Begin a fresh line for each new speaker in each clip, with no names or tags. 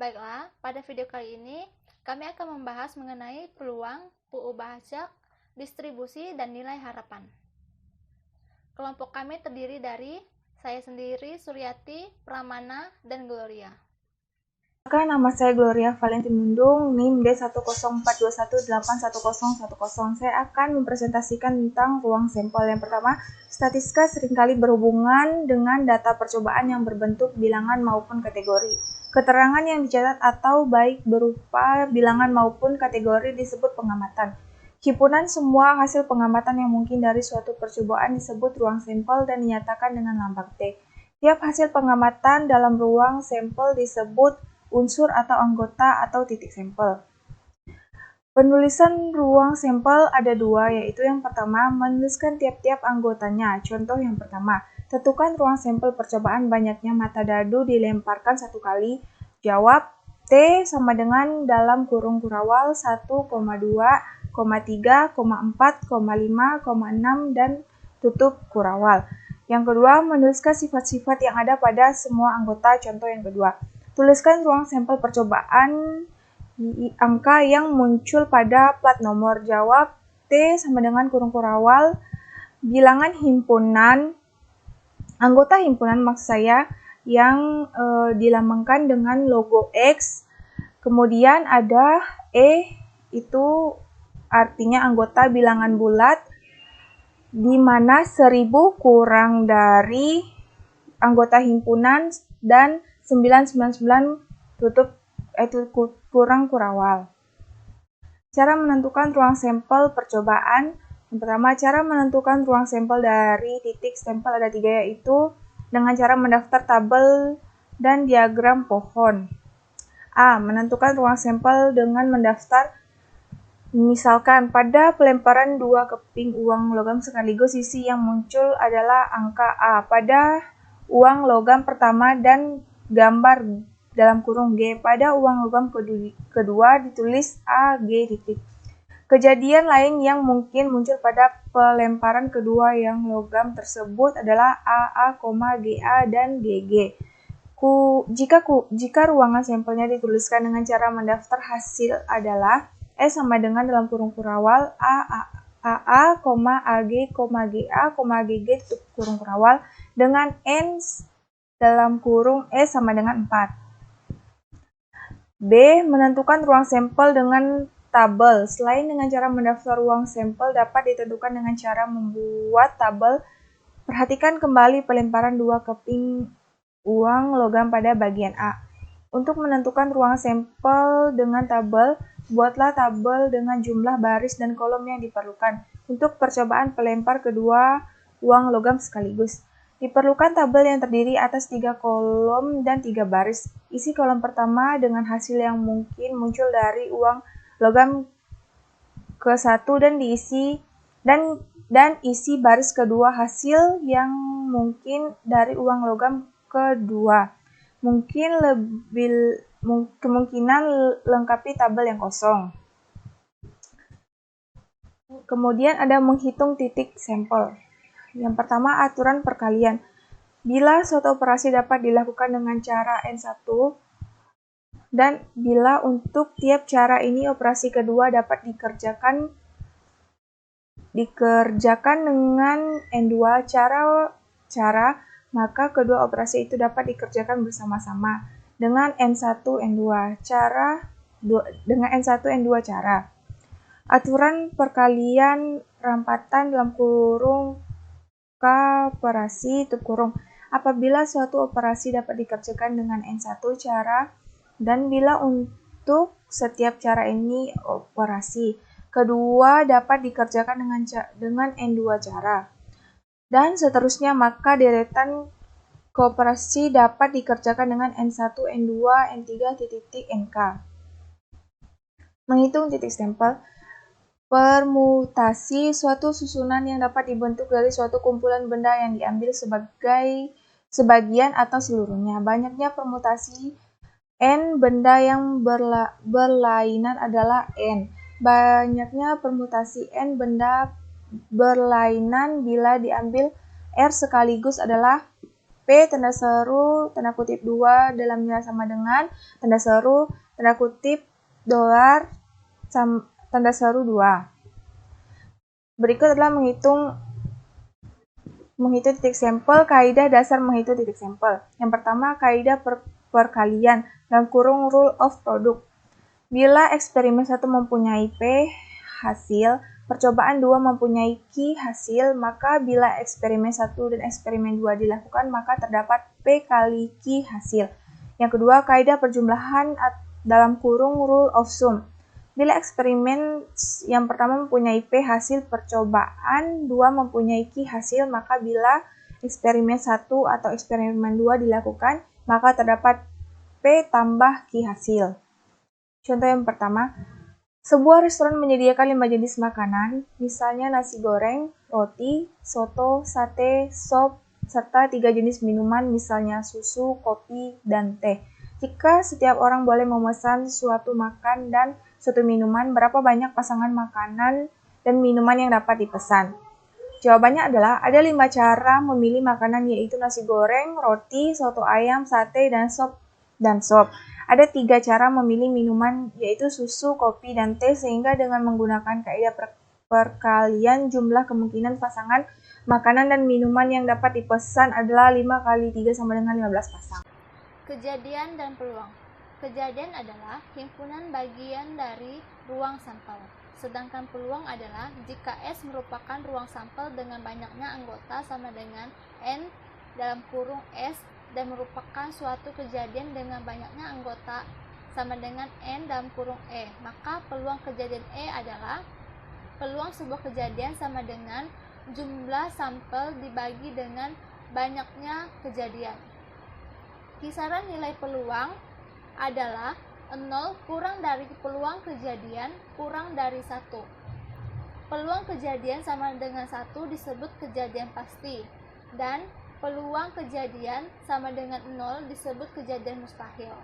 Baiklah, pada video kali ini kami akan membahas mengenai peluang, perubahan bajak, distribusi, dan nilai harapan. Kelompok kami terdiri dari saya sendiri, Suryati, Pramana, dan Gloria.
Nama saya Gloria Valentin Mundung, NIM D10421811010. Saya akan mempresentasikan tentang ruang sampel. Yang pertama, statistika seringkali berhubungan dengan data percobaan yang berbentuk bilangan maupun kategori. Keterangan yang dicatat atau baik berupa bilangan maupun kategori disebut pengamatan. Himpunan semua hasil pengamatan yang mungkin dari suatu percobaan disebut ruang sampel dan dinyatakan dengan lambang T. Tiap hasil pengamatan dalam ruang sampel disebut unsur atau anggota atau titik sampel. Penulisan ruang sampel ada dua, yaitu yang pertama, menuliskan tiap-tiap anggotanya. Contoh yang pertama, tentukan ruang sampel percobaan banyaknya mata dadu dilemparkan satu kali. Jawab, T sama dengan dalam kurung kurawal 1,2, 3, 4, 5, 6, dan tutup kurawal. Yang kedua, menuliskan sifat-sifat yang ada pada semua anggota. Contoh yang kedua, tuliskan ruang sampel percobaan angka yang muncul pada plat nomor. Jawab, T sama dengan kurung kurawal bilangan himpunan, anggota himpunan maksud saya, yang dilambangkan dengan logo X. Kemudian ada E, itu artinya anggota bilangan bulat, di mana 1000 kurang dari anggota himpunan dan 999 tutup kurang kurawal. Cara menentukan ruang sampel percobaan. Yang pertama, cara menentukan ruang sampel dari titik sampel ada 3, yaitu dengan cara mendaftar tabel dan diagram pohon. A. Menentukan ruang sampel dengan mendaftar. Misalkan pada pelemparan 2 keping uang logam sekaligus, sisi yang muncul adalah angka A pada uang logam pertama dan gambar dalam kurung G pada uang logam kedua ditulis A, G, titik. Kejadian lain yang mungkin muncul pada pelemparan kedua yang logam tersebut adalah AA, GA, dan GG. Jika ruangan sampelnya dituliskan dengan cara mendaftar, hasil adalah E sama dengan dalam kurung kurawal AA, AG, GA, GG tutup kurung kurawal dengan N dalam kurung E sama dengan 4. B. Menentukan ruang sampel dengan tabel. Selain dengan cara mendaftar ruang sampel dapat ditentukan dengan cara membuat tabel. Perhatikan kembali pelemparan 2 keping uang logam pada bagian A. Untuk menentukan ruang sampel dengan tabel, buatlah tabel dengan jumlah baris dan kolom yang diperlukan. Untuk percobaan pelempar kedua uang logam sekaligus, diperlukan tabel yang terdiri atas 3 kolom dan 3 baris. Isi kolom pertama dengan hasil yang mungkin muncul dari uang logam ke-1 dan diisi dan isi baris kedua hasil yang mungkin dari uang logam kedua. Kemungkinan lengkapi tabel yang kosong. Kemudian ada menghitung titik sampel. Yang pertama, aturan perkalian. Bila suatu operasi dapat dilakukan dengan cara N1, dan bila untuk tiap cara ini operasi kedua dapat dikerjakan dengan N2 cara, maka kedua operasi itu dapat dikerjakan bersama-sama dengan N1, N2 cara. Aturan perkalian rampatan dalam kurung operasi tutup kurung. Apabila suatu operasi dapat dikerjakan dengan N1 cara dan bila untuk setiap cara ini operasi kedua dapat dikerjakan dengan N2 cara dan seterusnya, maka deretan kooperasi dapat dikerjakan dengan N1, N2, N3, titik, NK. Menghitung titik sampel. Permutasi suatu susunan yang dapat dibentuk dari suatu kumpulan benda yang diambil sebagai sebagian atau seluruhnya. Banyaknya permutasi N benda yang berlainan adalah N. Banyaknya permutasi N benda berlainan bila diambil R sekaligus adalah P, tanda seru, tanda kutip 2 dalamnya sama dengan, tanda seru, tanda kutip, dolar, tanda seru 2. Berikut adalah menghitung titik sampel, kaidah dasar menghitung titik sampel. Yang pertama, kaidah perkalian dalam kurung rule of product. Bila eksperimen 1 mempunyai P hasil, percobaan 2 mempunyai Q hasil, maka bila eksperimen 1 dan eksperimen 2 dilakukan, maka terdapat P kali Q hasil. Yang kedua, kaidah perjumlahan dalam kurung rule of sum. Bila eksperimen yang pertama mempunyai P hasil, percobaan 2 mempunyai Q hasil, maka bila eksperimen 1 atau eksperimen 2 dilakukan, maka terdapat P tambah Q hasil. Contoh yang pertama, sebuah restoran menyediakan 5 jenis makanan, misalnya nasi goreng, roti, soto, sate, sop, serta 3 jenis minuman, misalnya susu, kopi, dan teh. Jika setiap orang boleh memesan suatu makan dan suatu minuman, berapa banyak pasangan makanan dan minuman yang dapat dipesan? Jawabannya adalah ada 5 cara memilih makanan, yaitu nasi goreng, roti, soto ayam, sate, dan sop. Ada 3 cara memilih minuman, yaitu susu, kopi, dan teh, sehingga dengan menggunakan kaidah perkalian jumlah kemungkinan pasangan makanan dan minuman yang dapat dipesan adalah 5 kali 3 sama dengan 15 pasang.
Kejadian dan peluang. Kejadian adalah himpunan bagian dari ruang sampel. Sedangkan peluang adalah jika S merupakan ruang sampel dengan banyaknya anggota sama dengan N dalam kurung S dan merupakan suatu kejadian dengan banyaknya anggota sama dengan N dalam kurung E, maka peluang kejadian E adalah peluang sebuah kejadian sama dengan jumlah sampel dibagi dengan banyaknya kejadian. Kisaran nilai peluang adalah 0 kurang dari peluang kejadian kurang dari 1. Peluang kejadian sama dengan 1 disebut kejadian pasti, dan peluang kejadian sama dengan 0 disebut kejadian mustahil.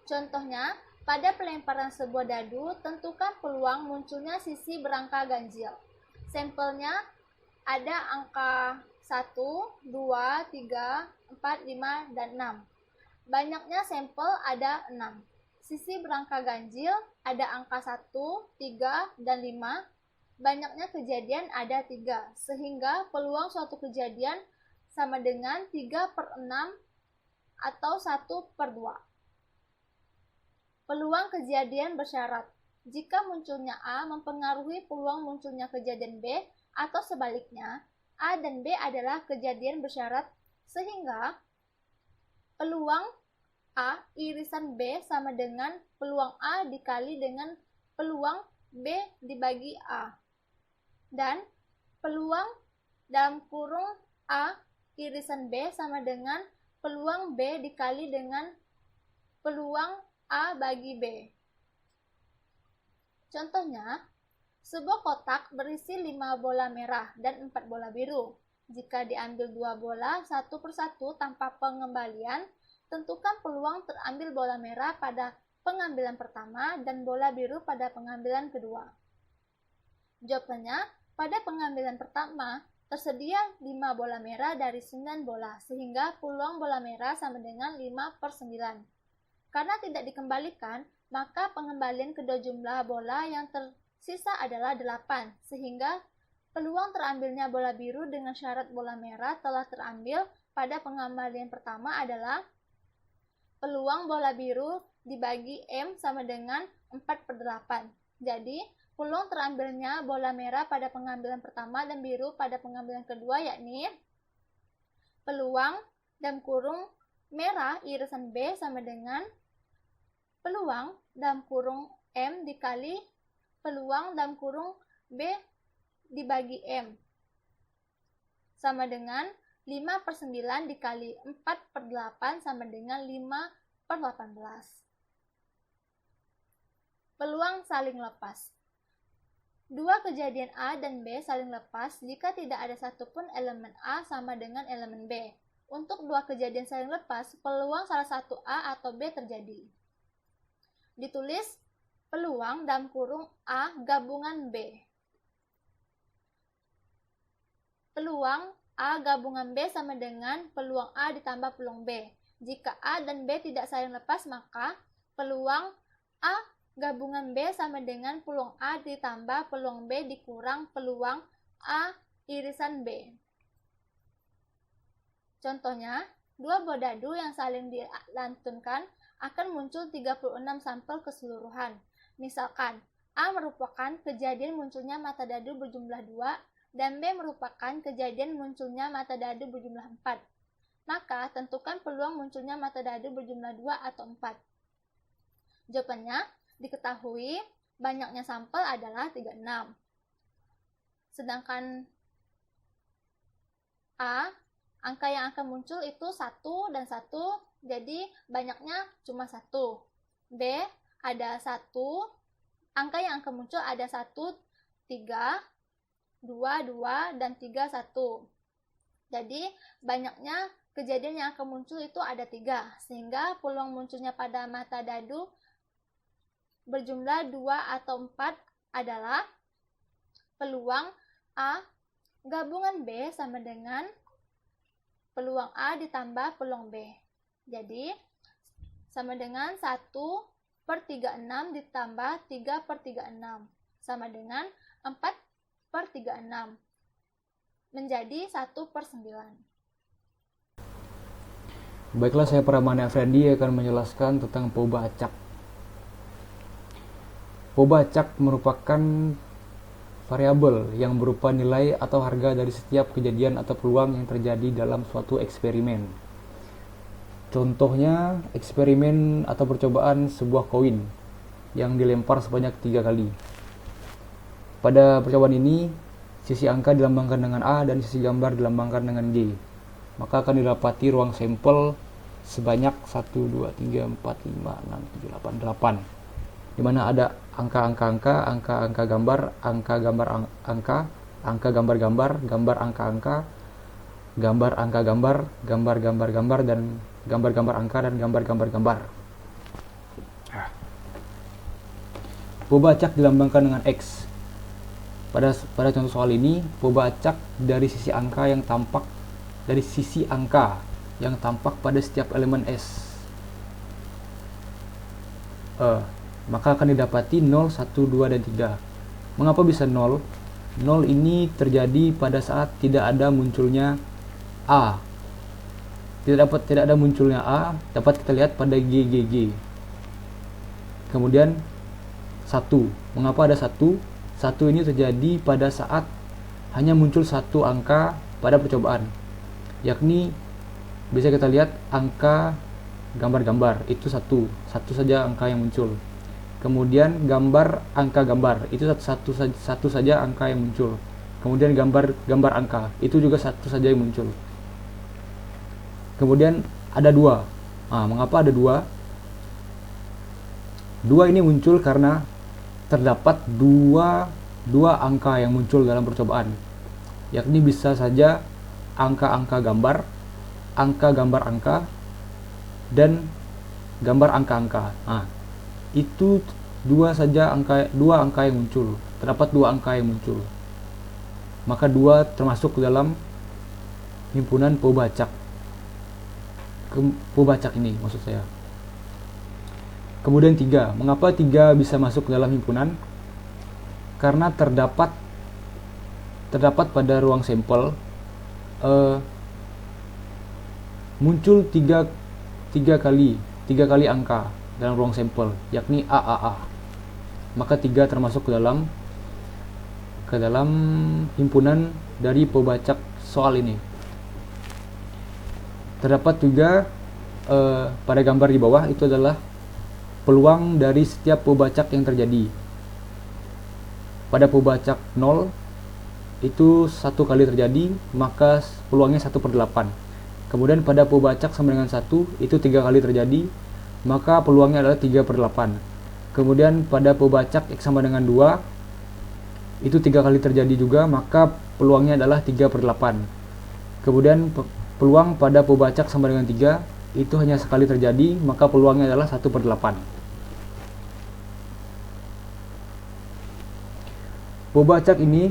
Contohnya, pada pelemparan sebuah dadu, tentukan peluang munculnya sisi berangka ganjil. Sampelnya ada angka 1, 2, 3, 4, 5, dan 6. Banyaknya sampel ada 6. Sisi berangka ganjil ada angka 1, 3, dan 5. Banyaknya kejadian ada 3, sehingga peluang suatu kejadian sama dengan 3/6 atau 1/2. Peluang kejadian bersyarat. Jika munculnya A mempengaruhi peluang munculnya kejadian B, atau sebaliknya, A dan B adalah kejadian bersyarat, sehingga peluang A irisan B sama dengan peluang A dikali dengan peluang B dibagi A. Dan peluang dalam kurung A irisan B sama dengan peluang B dikali dengan peluang A bagi B. Contohnya, sebuah kotak berisi 5 bola merah dan 4 bola biru. Jika diambil 2 bola satu persatu tanpa pengembalian, tentukan peluang terambil bola merah pada pengambilan pertama dan bola biru pada pengambilan kedua. Jawabannya, pada pengambilan pertama tersedia 5 bola merah dari 9 bola, sehingga peluang bola merah sama dengan 5/9. Karena tidak dikembalikan, maka pengembalian kedua jumlah bola yang tersisa adalah 8, sehingga peluang terambilnya bola biru dengan syarat bola merah telah terambil pada pengembalian pertama adalah peluang bola biru dibagi M sama dengan 4/8. Jadi, peluang terambilnya bola merah pada pengambilan pertama dan biru pada pengambilan kedua yakni peluang dalam kurung merah irisan B sama dengan peluang dalam kurung M dikali peluang dalam kurung B dibagi M sama dengan 5/9 dikali 4/8 sama dengan 5/18. Peluang saling lepas. Dua kejadian A dan B saling lepas jika tidak ada satupun elemen A sama dengan elemen B. Untuk dua kejadian saling lepas, peluang salah satu A atau B terjadi. Ditulis peluang dalam kurung A gabungan B. Peluang A gabungan B sama dengan peluang A ditambah peluang B. Jika A dan B tidak saling lepas, maka peluang A gabungan B sama dengan peluang A ditambah peluang B dikurang peluang A irisan B. Contohnya, dua buah dadu yang saling dilantunkan akan muncul 36 sampel keseluruhan. Misalkan, A merupakan kejadian munculnya mata dadu berjumlah 2 dan B merupakan kejadian munculnya mata dadu berjumlah 4. Maka, tentukan peluang munculnya mata dadu berjumlah 2 atau 4. Jawabannya, diketahui banyaknya sampel adalah 36. Sedangkan A, angka yang akan muncul itu 1 dan 1, jadi banyaknya cuma 1. B, ada 1, angka yang akan muncul ada 1, 3, 2, 2, dan 3, 1. Jadi banyaknya kejadian yang akan muncul itu ada 3, sehingga peluang munculnya pada mata dadu berjumlah 2 atau 4 adalah peluang A gabungan B sama dengan peluang A ditambah peluang B. Jadi, sama dengan 1/36 ditambah 3/36. Sama dengan 4/36. Menjadi 1/9.
Baiklah, saya Pramana Effendi akan menjelaskan tentang perubahan acak. Perubahan acak merupakan variabel yang berupa nilai atau harga dari setiap kejadian atau peluang yang terjadi dalam suatu eksperimen. Contohnya, eksperimen atau percobaan sebuah koin yang dilempar sebanyak 3 kali. Pada percobaan ini, sisi angka dilambangkan dengan A dan sisi gambar dilambangkan dengan G. Maka akan didapati ruang sampel sebanyak 1, 2, 3, 4, 5, 6, 7, 8, 8. Di mana ada angka-angka-angka, angka-angka gambar, angka gambar angka, angka gambar-gambar, gambar angka-angka, gambar angka gambar, gambar-gambar gambar, dan gambar-gambar angka, dan gambar-gambar gambar. Perubahan acak dilambangkan dengan X. Pada contoh soal ini, perubahan acak dari sisi angka yang tampak pada setiap elemen S. Maka akan didapati 0, 1, 2, dan 3. Mengapa bisa 0? 0 ini terjadi pada saat tidak ada munculnya A. Tidak ada munculnya A, dapat kita lihat pada GGG. Kemudian 1. Mengapa ada 1? 1 ini terjadi pada saat hanya muncul satu angka pada percobaan. Yakni bisa kita lihat angka gambar-gambar, itu satu saja angka yang muncul. Kemudian gambar angka gambar, itu satu saja angka yang muncul. Kemudian gambar angka, itu juga satu saja yang muncul. Kemudian ada 2. Mengapa ada 2? 2 ini muncul karena terdapat dua angka yang muncul dalam percobaan. Yakni bisa saja angka-angka gambar angka, dan gambar angka-angka. Itu dua angka yang muncul. Terdapat 2 angka yang muncul. Maka 2 termasuk dalam himpunan perubahan acak ini, maksud saya. Kemudian 3. Mengapa 3 bisa masuk dalam himpunan? Karena terdapat pada ruang sampel muncul 3 kali angka dalam ruang sampel, yakni AAA. Maka 3 termasuk ke dalam himpunan dari perubahan acak soal ini. Terdapat juga pada gambar di bawah, itu adalah peluang dari setiap perubahan acak yang terjadi. Pada perubahan acak 0 itu 1 kali terjadi, maka peluangnya 1/8. Kemudian pada perubahan acak sama dengan 1 itu 3 kali terjadi, maka peluangnya adalah 3/8. Kemudian pada perubahan acak X sama dengan 2 itu 3 kali terjadi juga, maka peluangnya adalah 3/8. Kemudian peluang pada perubahan acak sama dengan 3 itu hanya sekali terjadi, maka peluangnya adalah 1/8. Perubahan acak ini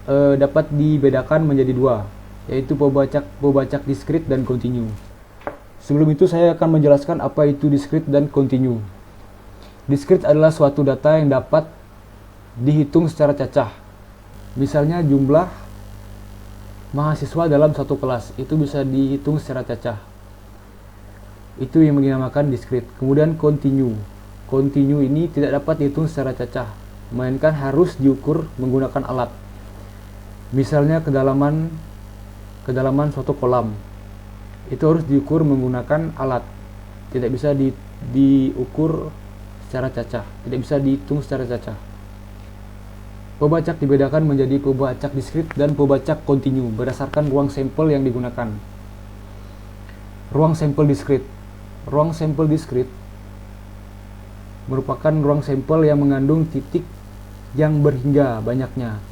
dapat dibedakan menjadi dua, yaitu pembacak diskrit dan kontinu. Sebelum itu saya akan menjelaskan apa itu diskrit dan kontinu. Diskrit adalah suatu data yang dapat dihitung secara cacah. Misalnya jumlah mahasiswa dalam satu kelas itu bisa dihitung secara cacah. Itu yang dinamakan diskrit. Kemudian kontinu. Kontinu ini tidak dapat dihitung secara cacah, melainkan harus diukur menggunakan alat. Misalnya kedalaman suatu kolam. Itu harus diukur menggunakan alat. Tidak bisa diukur secara cacah, tidak bisa dihitung secara cacah. Pembacak dibedakan menjadi pembacak diskrit dan pembacak kontinu berdasarkan ruang sampel yang digunakan. Ruang sampel diskrit. Ruang sampel diskrit merupakan ruang sampel yang mengandung titik yang berhingga banyaknya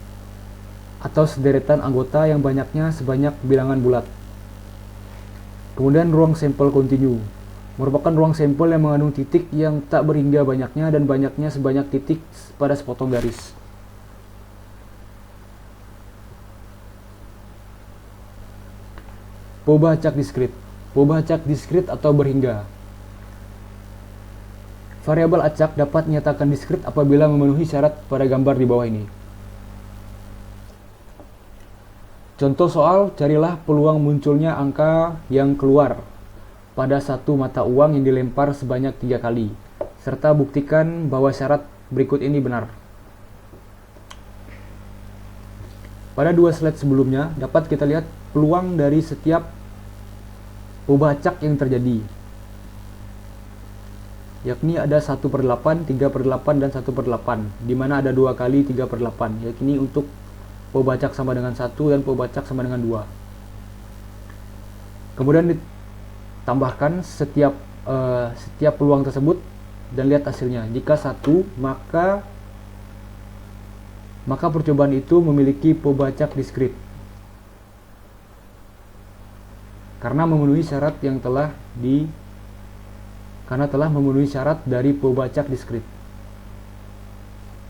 atau sederetan anggota yang banyaknya sebanyak bilangan bulat. Kemudian ruang sampel kontinu merupakan ruang sampel yang mengandung titik yang tak berhingga banyaknya dan banyaknya sebanyak titik pada sepotong garis. Pembacak diskrit. Pembacak diskrit atau berhingga. Variabel acak dapat menyatakan diskrit apabila memenuhi syarat pada gambar di bawah ini. Contoh soal, carilah peluang munculnya angka yang keluar pada satu mata uang yang dilempar sebanyak 3 kali, serta buktikan bahwa syarat berikut ini benar. Pada 2 slide sebelumnya, dapat kita lihat peluang dari setiap pembacak yang terjadi, yakni ada 1/8, 3/8, dan 1/8, di mana ada 2 kali 3/8, yakni untuk pembacak sama dengan 1 dan pembacak sama dengan 2. Kemudian ditambahkan setiap peluang tersebut dan lihat hasilnya. Jika 1, maka percobaan itu memiliki pembacak diskrit karena memenuhi syarat memenuhi syarat dari pembacak diskrit.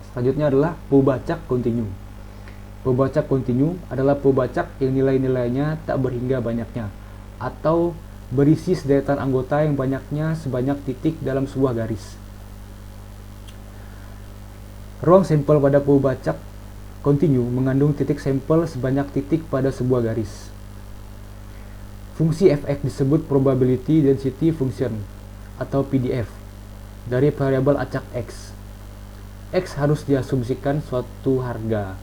Selanjutnya adalah pembacak kontinu. Pembacak kontinu adalah pembacak yang nilai-nilainya tak berhingga banyaknya atau berisi sederetan anggota yang banyaknya sebanyak titik dalam sebuah garis. Ruang sampel pada pembacak kontinu mengandung titik sampel sebanyak titik pada sebuah garis. Fungsi fx disebut probability density function atau PDF dari variabel acak x. X harus diasumsikan suatu harga,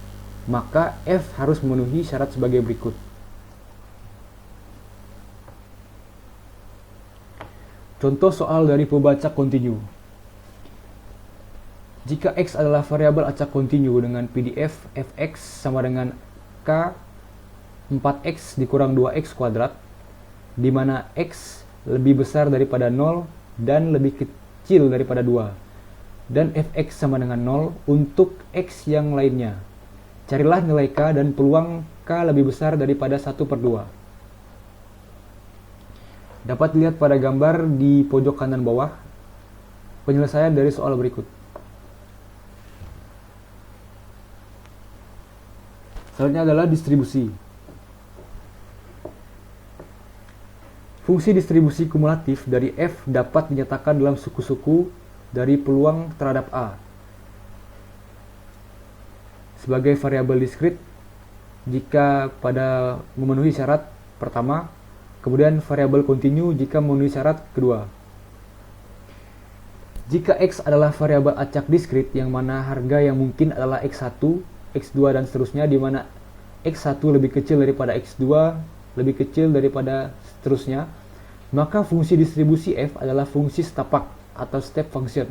maka f harus memenuhi syarat sebagai berikut. Contoh soal dari pembacak kontinu. Jika x adalah variabel acak kontinu dengan PDF fx sama dengan k 4x dikurang 2x kuadrat, di mana x lebih besar daripada 0 dan lebih kecil daripada 2, dan fx sama dengan 0 untuk x yang lainnya. Carilah nilai k dan peluang k lebih besar daripada 1/2. Dapat dilihat pada gambar di pojok kanan bawah penyelesaian dari soal berikut. Selanjutnya adalah distribusi. Fungsi distribusi kumulatif dari f dapat dinyatakan dalam suku-suku dari peluang terhadap a sebagai variabel diskrit jika pada memenuhi syarat pertama, kemudian variabel kontinu jika memenuhi syarat kedua. Jika x adalah variabel acak diskrit yang mana harga yang mungkin adalah x1, x2 dan seterusnya, di mana x1 lebih kecil daripada x2, lebih kecil daripada seterusnya, maka fungsi distribusi f adalah fungsi setapak atau step function.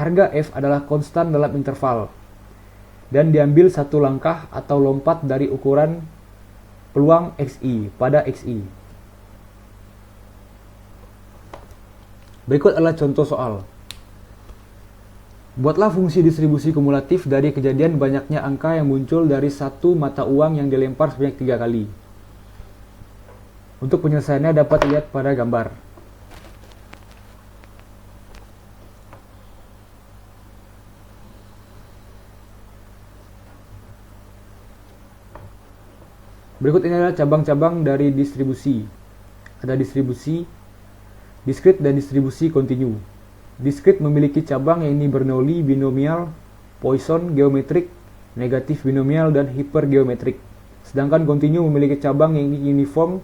Harga f adalah konstan dalam interval dan diambil satu langkah atau lompat dari ukuran peluang xi pada xi. Berikut adalah contoh soal. Buatlah fungsi distribusi kumulatif dari kejadian banyaknya angka yang muncul dari satu mata uang yang dilempar sebanyak 3 kali. Untuk penyelesaiannya dapat dilihat pada gambar. Berikut ini adalah cabang-cabang dari distribusi. Ada distribusi diskrit dan distribusi kontinu. Diskrit memiliki cabang yang ini Bernoulli, binomial, Poisson, geometrik, negatif binomial, dan hipergeometrik. Sedangkan kontinu memiliki cabang yang ini uniform,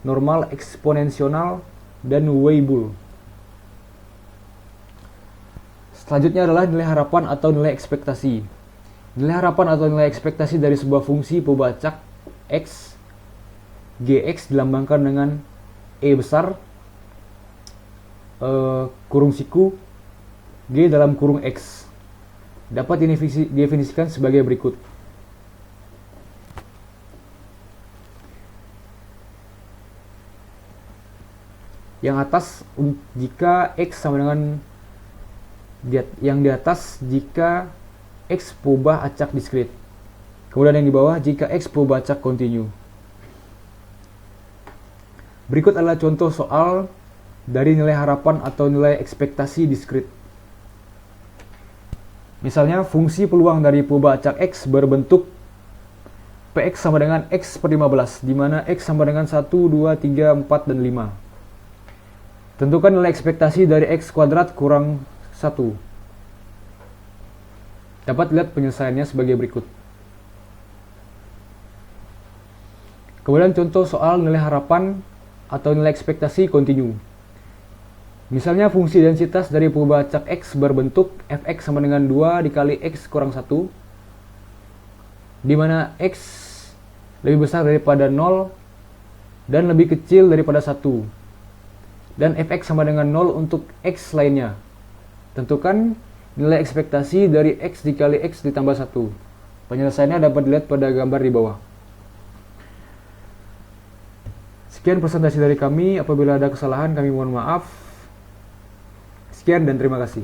normal, eksponensial, dan Weibull. Selanjutnya adalah nilai harapan atau nilai ekspektasi. Nilai harapan atau nilai ekspektasi dari sebuah fungsi pembacak x, gx dilambangkan dengan E besar, kurung siku, G dalam kurung X. Dapat didefinisikan sebagai berikut. Yang atas jika X sama dengan yang di atas jika X pubah acak diskrit. Kemudian yang di bawah jika X pubah acak kontinu. Berikut adalah contoh soal dari nilai harapan atau nilai ekspektasi diskrit. Misalnya, fungsi peluang dari pubah acak X berbentuk Px sama dengan X per 15, di mana X sama dengan 1, 2, 3, 4, dan 5. Tentukan nilai ekspektasi dari X kuadrat kurang 1. Dapat lihat penyelesaiannya sebagai berikut. Kemudian contoh soal nilai harapan atau nilai ekspektasi kontinu. Misalnya fungsi densitas dari pubah acak X berbentuk fx sama dengan 2 dikali X kurang 1, di mana X lebih besar daripada 0 dan lebih kecil daripada 1, dan fx sama dengan 0 untuk X lainnya. Tentukan nilai ekspektasi dari X dikali X ditambah 1. Penyelesaiannya dapat dilihat pada gambar di bawah. Sekian presentasi dari kami. Apabila ada kesalahan, kami mohon maaf. Sekian dan terima kasih.